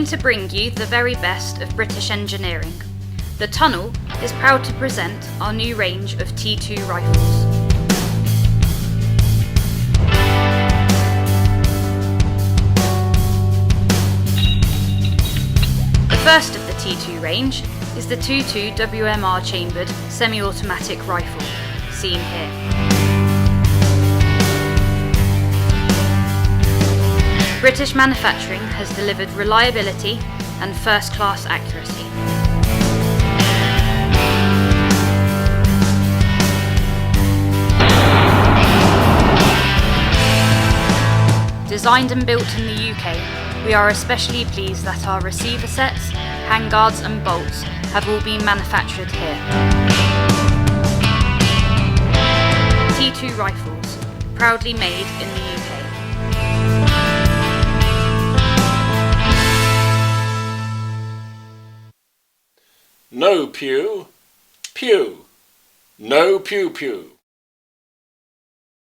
keen to bring you the very best of British engineering. The Tunnel is proud to present our new range of T2 rifles. The first of the T2 range is the 2.2 WMR chambered semi-automatic rifle, seen here. British manufacturing has delivered reliability and first-class accuracy. Designed and built in the UK, we are especially pleased that our receiver sets, handguards and bolts have all been manufactured here. T2 rifles, proudly made in the UK. No pew, pew. No pew pew.